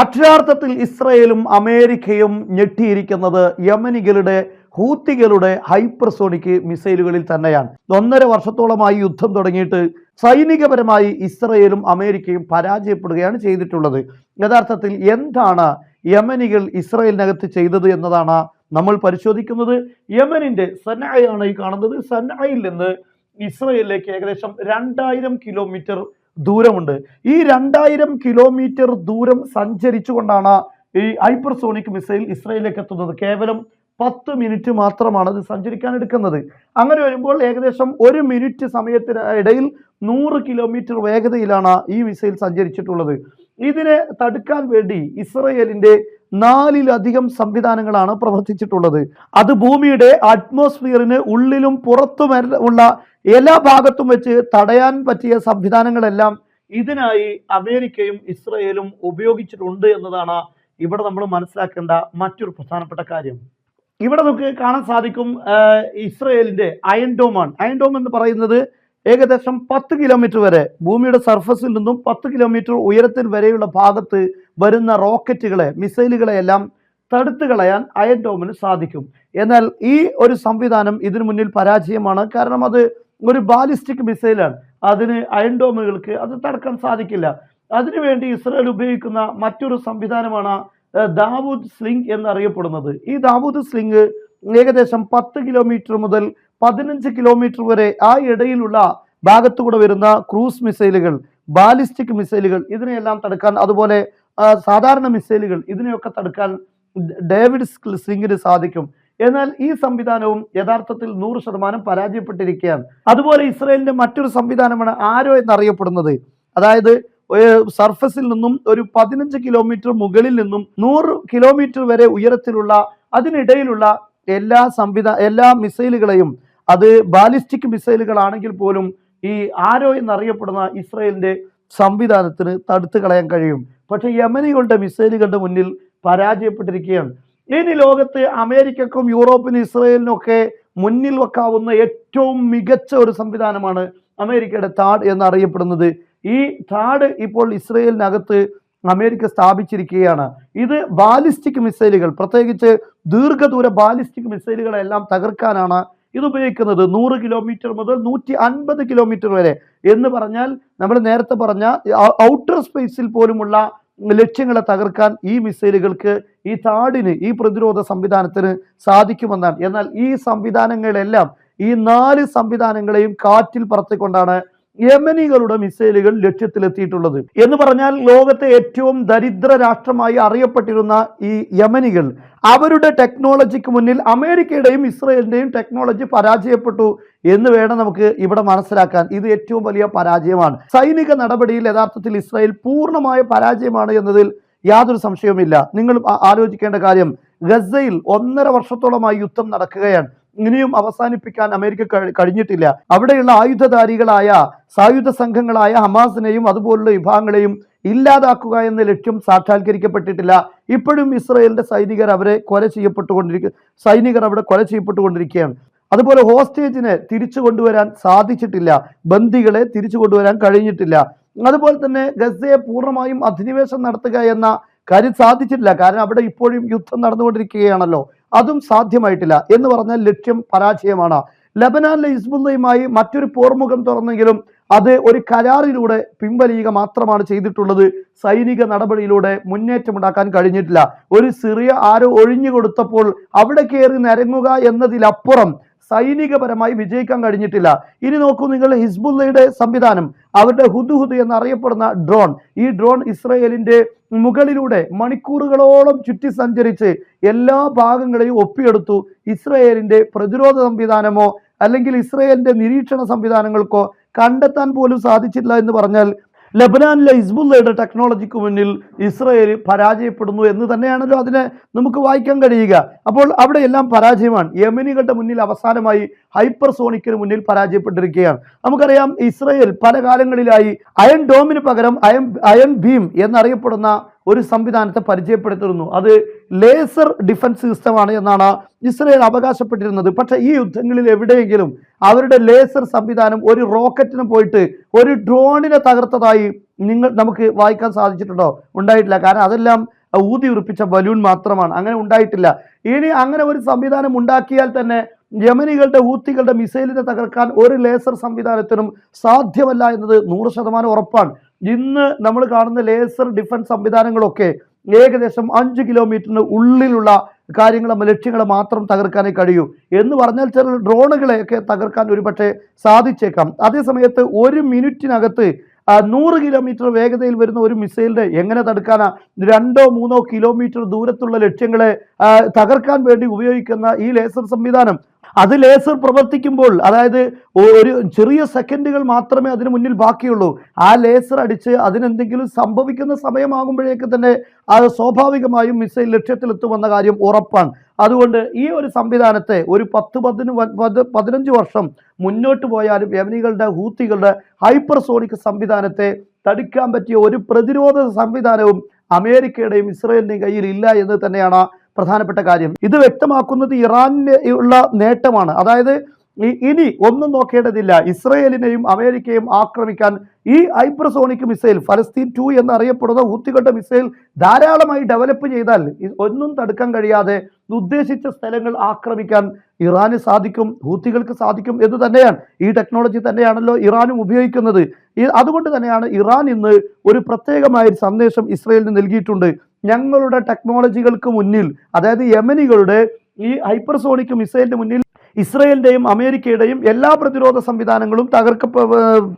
അക്ഷരാർത്ഥത്തിൽ ഇസ്രയേലും അമേരിക്കയും ഞെട്ടിയിരിക്കുന്നത് യമനികളുടെ ഹൂത്തികളുടെ ഹൈപ്പർസോണിക് മിസൈലുകളിൽ തന്നെയാണ്. 1.5 വർഷത്തോളമായി യുദ്ധം തുടങ്ങിയിട്ട് സൈനികപരമായി ഇസ്രയേലും അമേരിക്കയും പരാജയപ്പെടുകയാണ് ചെയ്തിട്ടുള്ളത്. യഥാർത്ഥത്തിൽ എന്താണ് യമനികൾ ഇസ്രയേലിനകത്ത് ചെയ്തത് എന്നതാണ് നമ്മൾ പരിശോധിക്കുന്നത്. യമനിന്റെ സനഅയാണ് ഈ കാണുന്നത്. സനഅയിൽ നിന്ന് ഇസ്രയേലിലേക്ക് ഏകദേശം 2000 കിലോമീറ്റർ ദൂരമുണ്ട്. ഈ 2000 കിലോമീറ്റർ ദൂരം സഞ്ചരിച്ചുകൊണ്ടാണ് ഈ ഹൈപ്പർസോണിക് മിസൈൽ ഇസ്രയേലിലേക്ക് എത്തുന്നത്. കേവലം 10 മിനിറ്റ് മാത്രമാണ് അത് സഞ്ചരിക്കാൻ എടുക്കുന്നത്. അങ്ങനെ വരുമ്പോൾ ഏകദേശം 1 മിനിറ്റ് സമയത്തിന് ഇടയിൽ 100 കിലോമീറ്റർ വേഗതയിലാണ് ഈ മിസൈൽ സഞ്ചരിച്ചിട്ടുള്ളത്. ഇതിനെ തടുക്കാൻ വേണ്ടി ഇസ്രയേലിന്റെ 4-ലധികം സംവിധാനങ്ങളാണ് പ്രവർത്തിച്ചിട്ടുള്ളത്. അത് ഭൂമിയുടെ അറ്റ്മോസ്ഫിയറിന് ഉള്ളിലും പുറത്തും ഉള്ള എല്ലാ ഭാഗത്തും വെച്ച് തടയാൻ പറ്റിയ സംവിധാനങ്ങളെല്ലാം ഇതിനായി അമേരിക്കയും ഇസ്രയേലും ഉപയോഗിച്ചിട്ടുണ്ട് എന്നതാണ് ഇവിടെ നമ്മൾ മനസ്സിലാക്കേണ്ട മറ്റൊരു പ്രധാനപ്പെട്ട കാര്യം. ഇവിടെ നമുക്ക് കാണാൻ സാധിക്കും ഇസ്രയേലിന്റെ അയൺ ഡോം ആണ്. അയൺ ഡോം എന്ന് പറയുന്നത് ഏകദേശം 10 കിലോമീറ്റർ വരെ ഭൂമിയുടെ സർഫസിൽ നിന്നും 10 കിലോമീറ്റർ ഉയരത്തിൽ വരെയുള്ള ഭാഗത്ത് വരുന്ന റോക്കറ്റുകളെ, മിസൈലുകളെ എല്ലാം തടുത്തു കളയാൻ അയൺ ഡോമിന് സാധിക്കും. എന്നാൽ ഈ ഒരു സംവിധാനം ഇതിനു മുന്നിൽ പരാജയമാണ്. കാരണം അത് ഒരു ബാലിസ്റ്റിക് മിസൈലാണ്. അതിന് അയൺ ഡോമുകൾക്ക് അത് തടുക്കാൻ സാധിക്കില്ല. അതിനുവേണ്ടി ഇസ്രയേൽ ഉപയോഗിക്കുന്ന മറ്റൊരു സംവിധാനമാണ് ദാവൂദ് സ്ലിംഗ് എന്നറിയപ്പെടുന്നത്. ഈ ദാവൂദ് സ്ലിംഗ് ഏകദേശം 10 കിലോമീറ്റർ മുതൽ 15 കിലോമീറ്റർ വരെ ആ ഇടയിലുള്ള ഭാഗത്തുകൂടെ വരുന്ന ക്രൂസ് മിസൈലുകൾ, ബാലിസ്റ്റിക് മിസൈലുകൾ ഇതിനെയെല്ലാം തടുക്കാൻ, അതുപോലെ സാധാരണ മിസൈലുകൾ ഇതിനെയൊക്കെ തടുക്കാൻ ഡേവിഡ് സ്ലിംഗിന് സാധിക്കും. എന്നാൽ ഈ സംവിധാനവും യഥാർത്ഥത്തിൽ 100% പരാജയപ്പെട്ടിരിക്കുകയാണ്. അതുപോലെ ഇസ്രയേലിന്റെ മറ്റൊരു സംവിധാനമാണ് ആരോ എന്നറിയപ്പെടുന്നത്. അതായത് സർഫസിൽ നിന്നും ഒരു 15 കിലോമീറ്റർ മുകളിൽ നിന്നും 100 കിലോമീറ്റർ വരെ ഉയരത്തിലുള്ള അതിനിടയിലുള്ള എല്ലാ മിസൈലുകളെയും, അത് ബാലിസ്റ്റിക് മിസൈലുകളാണെങ്കിൽ പോലും ഈ ആരോ എന്നറിയപ്പെടുന്ന ഇസ്രയേലിന്റെ സംവിധാനത്തിന് തടുത്തു കളയാൻ കഴിയും. പക്ഷെ യമനികളുടെ മിസൈലുകളുടെ മുന്നിൽ പരാജയപ്പെട്ടിരിക്കുകയാണ്. ഇനി ലോകത്ത് അമേരിക്കക്കും യൂറോപ്പിനും ഇസ്രയേലിനും ഒക്കെ മുന്നിൽ വെക്കാവുന്ന ഏറ്റവും മികച്ച ഒരു സംവിധാനമാണ് അമേരിക്കയുടെ താഡ് എന്നറിയപ്പെടുന്നത്. ഈ താഡ് ഇപ്പോൾ ഇസ്രയേലിനകത്ത് അമേരിക്ക സ്ഥാപിച്ചിരിക്കുകയാണ്. ഇത് ബാലിസ്റ്റിക് മിസൈലുകൾ, പ്രത്യേകിച്ച് ദീർഘദൂര ബാലിസ്റ്റിക് മിസൈലുകളെല്ലാം തകർക്കാനാണ് ഇത് ഉപയോഗിക്കുന്നത്. 100 കിലോമീറ്റർ മുതൽ 150 കിലോമീറ്റർ വരെ എന്ന് പറഞ്ഞാൽ നമ്മൾ നേരത്തെ പറഞ്ഞ ഔട്ടർ സ്പേസിൽ പോലുമുള്ള ലക്ഷ്യങ്ങളെ തകർക്കാൻ ഈ മിസൈലുകൾക്ക്, ഈ താഡിന്, ഈ പ്രതിരോധ സംവിധാനത്തിന് സാധിക്കുമെന്നാണ്. എന്നാൽ ഈ സംവിധാനങ്ങളെല്ലാം, ഈ 4 സംവിധാനങ്ങളെയും കാറ്റിൽ പറത്തിക്കൊണ്ടാണ് യമനികളുടെ മിസൈലുകൾ ലക്ഷ്യത്തിലെത്തിയിട്ടുള്ളത്. എന്ന് പറഞ്ഞാൽ ലോകത്തെ ഏറ്റവും ദരിദ്ര രാഷ്ട്രമായി അറിയപ്പെട്ടിരുന്ന ഈ യമനികൾ അവരുടെ ടെക്നോളജിക്ക് മുന്നിൽ അമേരിക്കയുടെയും ഇസ്രയേലിന്റെയും ടെക്നോളജി പരാജയപ്പെട്ടു എന്ന് വേണം നമുക്ക് ഇവിടെ മനസ്സിലാക്കാൻ. ഇത് ഏറ്റവും വലിയ പരാജയമാണ്. സൈനിക നടപടിയിൽ യഥാർത്ഥത്തിൽ ഇസ്രയേൽ പൂർണ്ണമായ പരാജയമാണ് എന്നതിൽ യാതൊരു സംശയവുമില്ല. നിങ്ങൾ ആലോചിക്കേണ്ട കാര്യം, ഗസയിൽ 1.5 വർഷത്തോളമായി യുദ്ധം നടക്കുകയാണ്. ഇനിയും അവസാനിപ്പിക്കാൻ അമേരിക്ക കഴിഞ്ഞിട്ടില്ല. അവിടെയുള്ള ആയുധധാരികളായ സായുധ സംഘങ്ങളായ ഹമാസിനെയും അതുപോലുള്ള വിഭാഗങ്ങളെയും ഇല്ലാതാക്കുക എന്ന ലക്ഷ്യം സാക്ഷാത്കരിക്കപ്പെട്ടിട്ടില്ല. ഇപ്പോഴും ഇസ്രയേലിന്റെ സൈനികർ അവിടെ കൊല ചെയ്യപ്പെട്ടുകൊണ്ടിരിക്കുകയാണ്. അതുപോലെ ഹോസ്റ്റേജിനെ തിരിച്ചു കൊണ്ടുവരാൻ സാധിച്ചിട്ടില്ല, ബന്ദികളെ തിരിച്ചു കൊണ്ടുവരാൻ കഴിഞ്ഞിട്ടില്ല. അതുപോലെ തന്നെ ഗസയെ പൂർണ്ണമായും അധിനിവേശം നടത്തുക എന്ന കാര്യം സാധിച്ചിട്ടില്ല. കാരണം അവിടെ ഇപ്പോഴും യുദ്ധം നടന്നുകൊണ്ടിരിക്കുകയാണല്ലോ. അതും സാധ്യമായിട്ടില്ല. എന്ന് പറഞ്ഞാൽ ലക്ഷ്യം പരാജയമാണ്. ലബനാനിലെ ഹിസ്ബുള്ളയുമായി മറ്റൊരു പോർമുഖം തുറന്നെങ്കിലും അത് ഒരു കരാറിലൂടെ പിൻവലിയുക മാത്രമാണ് ചെയ്തിട്ടുള്ളത്. സൈനിക നടപടിയിലൂടെ മുന്നേറ്റമുണ്ടാക്കാൻ കഴിഞ്ഞിട്ടില്ല. ഒരു സിറിയ ആരോ ഒഴിഞ്ഞു കൊടുത്തപ്പോൾ അവിടെ കയറി നിരങ്ങുക എന്നതിലപ്പുറം സൈനികപരമായി വിജയിക്കാൻ കഴിഞ്ഞിട്ടില്ല. ഇനി നോക്കൂ നിങ്ങൾ, ഹിസ്ബുള്ളയുടെ സംവിധാനം, അവരുടെ ഹുദ്ഹുദ് എന്നറിയപ്പെടുന്ന ഡ്രോൺ, ഈ ഡ്രോൺ ഇസ്രയേലിന്റെ മുകളിലൂടെ മണിക്കൂറുകളോളം ചുറ്റി സഞ്ചരിച്ച് എല്ലാ ഭാഗങ്ങളെയും ഒപ്പിയെടുത്തു. ഇസ്രയേലിന്റെ പ്രതിരോധ സംവിധാനമോ അല്ലെങ്കിൽ ഇസ്രയേലിന്റെ നിരീക്ഷണ സംവിധാനങ്ങൾക്കോ കണ്ടെത്താൻ പോലും സാധിച്ചില്ല എന്ന് പറഞ്ഞാൽ ലബനാനിലെ ഹിസ്ബുള്ളയുടെ ടെക്നോളജിക്ക് മുന്നിൽ ഇസ്രയേൽ പരാജയപ്പെടുന്നു എന്ന് തന്നെയാണല്ലോ അതിനെ നമുക്ക് വായിക്കാൻ കഴിയുക. അപ്പോൾ അവിടെ എല്ലാം പരാജയമാണ്. യമനികളുടെ മുന്നിൽ അവസാനമായി ഹൈപ്പർസോണിക്കിന് മുന്നിൽ പരാജയപ്പെട്ടിരിക്കുകയാണ്. നമുക്കറിയാം, ഇസ്രയേൽ പല കാലങ്ങളിലായി അയൺ ഡോമിന് പകരം അയൺ ബീം എന്നറിയപ്പെടുന്ന ഒരു സംവിധാനത്തെ പരിചയപ്പെടുത്തിയിരുന്നു. അത് ലേസർ ഡിഫൻസ് സിസ്റ്റമാണ് എന്നാണ് ഇസ്രയേൽ അവകാശപ്പെട്ടിരുന്നത്. പക്ഷേ ഈ യുദ്ധങ്ങളിൽ എവിടെയെങ്കിലും അവരുടെ ലേസർ സംവിധാനം ഒരു റോക്കറ്റിന് പോയിട്ട് ഒരു ഡ്രോണിനെ തകർത്തതായി നമുക്ക് വായിക്കാൻ സാധിച്ചിട്ടുണ്ടോ? ഉണ്ടായിട്ടില്ല. കാരണം അതെല്ലാം ഊതി ഉറപ്പിച്ച ബലൂൺ മാത്രമാണ്. അങ്ങനെ ഉണ്ടായിട്ടില്ല. ഇനി അങ്ങനെ ഒരു സംവിധാനം ഉണ്ടാക്കിയാൽ തന്നെ യമനികളുടെ ഹൂത്തികളുടെ മിസൈലിനെ തകർക്കാൻ ഒരു ലേസർ സംവിധാനത്തിനും സാധ്യമല്ല എന്നത് 100% ഉറപ്പാണ്. ഇന്ന് നമ്മൾ കാണുന്ന ലേസർ ഡിഫൻസ് സംവിധാനങ്ങളൊക്കെ ഏകദേശം 5 കിലോമീറ്ററിന് ഉള്ളിലുള്ള കാര്യങ്ങളെ ലക്ഷ്യങ്ങളെ മാത്രം തകർക്കാനേ കഴിയൂ. എന്ന് പറഞ്ഞാൽ ചില ഡ്രോണുകളെയൊക്കെ തകർക്കാൻ ഒരുപക്ഷെ സാധിച്ചേക്കാം. അതേസമയത്ത് 1 മിനിറ്റിനകത്ത് 100 കിലോമീറ്റർ വേഗതയിൽ വരുന്ന ഒരു മിസൈലിനെ എങ്ങനെ തടുക്കാനാ? 2-3 കിലോമീറ്റർ ദൂരത്തുള്ള ലക്ഷ്യങ്ങളെ തകർക്കാൻ വേണ്ടി ഉപയോഗിക്കുന്ന ഈ ലേസർ സംവിധാനം, അത് ലേസർ പ്രവർത്തിക്കുമ്പോൾ, അതായത് ഒരു ചെറിയ സെക്കൻഡുകൾ മാത്രമേ അതിന് മുന്നിൽ ബാക്കിയുള്ളൂ. ആ ലേസർ അടിച്ച് അതിനെന്തെങ്കിലും സംഭവിക്കുന്ന സമയമാകുമ്പോഴേക്ക് തന്നെ അത് സ്വാഭാവികമായും മിസൈൽ ലക്ഷ്യത്തിലെത്തുമെന്ന കാര്യം ഉറപ്പാണ്. അതുകൊണ്ട് ഈ ഒരു സംവിധാനത്തെ ഒരു 10-15 വർഷം മുന്നോട്ട് പോയാലും യമനികളുടെ ഹൂത്തികളുടെ ഹൈപ്പർസോണിക് സംവിധാനത്തെ തടുക്കാൻ പറ്റിയ ഒരു പ്രതിരോധ സംവിധാനവും അമേരിക്കയുടെയും ഇസ്രയേലിന്റെയും കയ്യിൽ ഇല്ല എന്ന് തന്നെയാണ് പ്രധാനപ്പെട്ട കാര്യം. ഇത് വ്യക്തമാക്കുന്നത് ഇറാനിന് ഉള്ള നേട്ടമാണ്. അതായത് ഇനി ഒന്നും നോക്കേണ്ടതില്ല. ഇസ്രയേലിനെയും അമേരിക്കയും ആക്രമിക്കാൻ ഈ ഹൈപ്പർസോണിക് മിസൈൽ, ഫലസ്തീൻ 2 എന്നറിയപ്പെടുന്ന ഹൂത്തികളുടെ മിസൈൽ ധാരാളമായി ഡെവലപ്പ് ചെയ്താൽ ഒന്നും തടുക്കാൻ കഴിയാതെ ഉദ്ദേശിച്ച സ്ഥലങ്ങൾ ആക്രമിക്കാൻ ഇറാന് സാധിക്കും, ഹൂത്തികൾക്ക് സാധിക്കും എന്ന് തന്നെയാണ്. ഈ ടെക്നോളജി തന്നെയാണല്ലോ ഇറാനും ഉപയോഗിക്കുന്നത്. അതുകൊണ്ട് തന്നെയാണ് ഇറാൻ ഇന്ന് ഒരു പ്രത്യേകമായ സന്ദേശം ഇസ്രയേലിന് നൽകിയിട്ടുണ്ട്. ഞങ്ങളുടെ ടെക്നോളജികൾക്ക് മുന്നിൽ, അതായത് യമനികളുടെ ഈ ഹൈപ്പർസോണിക് മിസൈലിന് മുന്നിൽ ഇസ്രയേലിന്റെയും അമേരിക്കയുടെയും എല്ലാ പ്രതിരോധ സംവിധാനങ്ങളും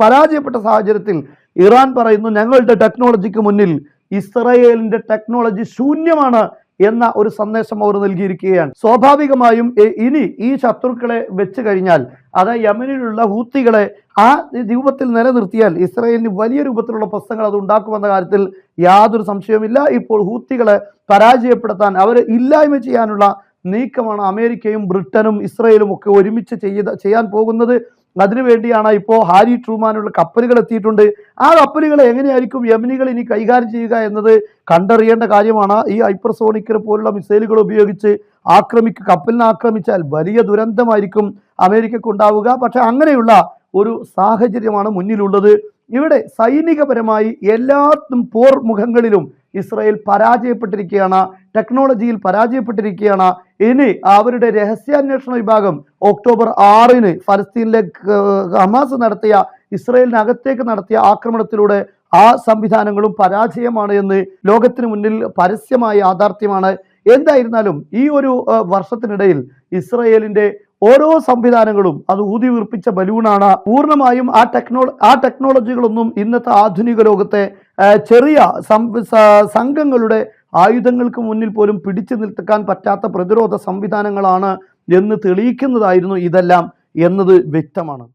പരാജയപ്പെട്ട സാഹചര്യത്തിൽ ഇറാൻ പറയുന്നു, ഞങ്ങളുടെ ടെക്നോളജിക്ക് മുന്നിൽ ഇസ്രയേലിന്റെ ടെക്നോളജി ശൂന്യമാണ് എന്ന ഒരു സന്ദേശം അവർ നൽകിയിരിക്കുകയാണ്. സ്വാഭാവികമായും ഇനി ഈ ശത്രുക്കളെ വെച്ച് കഴിഞ്ഞാൽ, അതായത് യമനിലുള്ള ഹൂത്തികളെ ആ രൂപത്തിൽ നിലനിർത്തിയാൽ ഇസ്രയേലിന് വലിയ രൂപത്തിലുള്ള പ്രശ്നങ്ങൾ അത് ഉണ്ടാക്കുമെന്ന കാര്യത്തിൽ യാതൊരു സംശയവുമില്ല. ഇപ്പോൾ ഹൂത്തികളെ പരാജയപ്പെടുത്താൻ, അവരെ ഇല്ലായ്മ ചെയ്യാനുള്ള നീക്കമാണ് അമേരിക്കയും ബ്രിട്ടനും ഇസ്രയേലും ഒക്കെ ഒരുമിച്ച് ചെയ്യാൻ പോകുന്നത്. അതിനുവേണ്ടിയാണ് ഇപ്പോൾ ഹാരി ട്രൂമാനുള്ള കപ്പലുകൾ എത്തിയിട്ടുണ്ട്. ആ കപ്പലുകളെ എങ്ങനെയായിരിക്കും യമനികൾ ഇനി കൈകാര്യം ചെയ്യുക എന്നത് കണ്ടറിയേണ്ട കാര്യമാണ്. ഈ ഹൈപ്പർസോണിക് പോലുള്ള മിസൈലുകൾ ഉപയോഗിച്ച് കപ്പലിനെ ആക്രമിച്ചാൽ വലിയ ദുരന്തമായിരിക്കും അമേരിക്കക്ക് ഉണ്ടാവുക. പക്ഷെ അങ്ങനെയുള്ള ഒരു സാഹചര്യമാണ് മുന്നിലുള്ളത്. ഇവിടെ സൈനികപരമായി എല്ലാ പോർ മുഖങ്ങളിലും ഇസ്രായേൽ പരാജയപ്പെട്ടിരിക്കുകയാണ്, ടെക്നോളജിയിൽ പരാജയപ്പെട്ടിരിക്കുകയാണ്. ഇനി അവരുടെ രഹസ്യാന്വേഷണ വിഭാഗം ഒക്ടോബർ 6 ഫലസ്തീനിലെ ഹമാസ് നടത്തിയ, ഇസ്രായേലിനകത്തേക്ക് നടത്തിയ ആക്രമണത്തിലൂടെ ആ സംവിധാനങ്ങളും പരാജയമാണ് എന്ന് ലോകത്തിന് മുന്നിൽ പരസ്യമായ യാഥാർത്ഥ്യമാണ്. എന്തായിരുന്നാലും ഈ ഒരു വർഷത്തിനിടയിൽ ഇസ്രായേലിന്റെ ഓരോ സംവിധാനങ്ങളും അത് ഊതി വീർപ്പിച്ച ബലൂണാണ്. പൂർണ്ണമായും ആ ടെക്നോളജികളൊന്നും ഇന്നത്തെ ആധുനിക ലോകത്തെ ചെറിയ സംഘങ്ങളുടെ ആയുധങ്ങൾക്ക് മുന്നിൽ പോലും പിടിച്ചു നിൽക്കാൻ പറ്റാത്ത പ്രതിരോധ സംവിധാനങ്ങളാണ് എന്ന് തെളിയിക്കുന്നതായിരുന്നു ഇതെല്ലാം എന്നത് വ്യക്തമാണ്.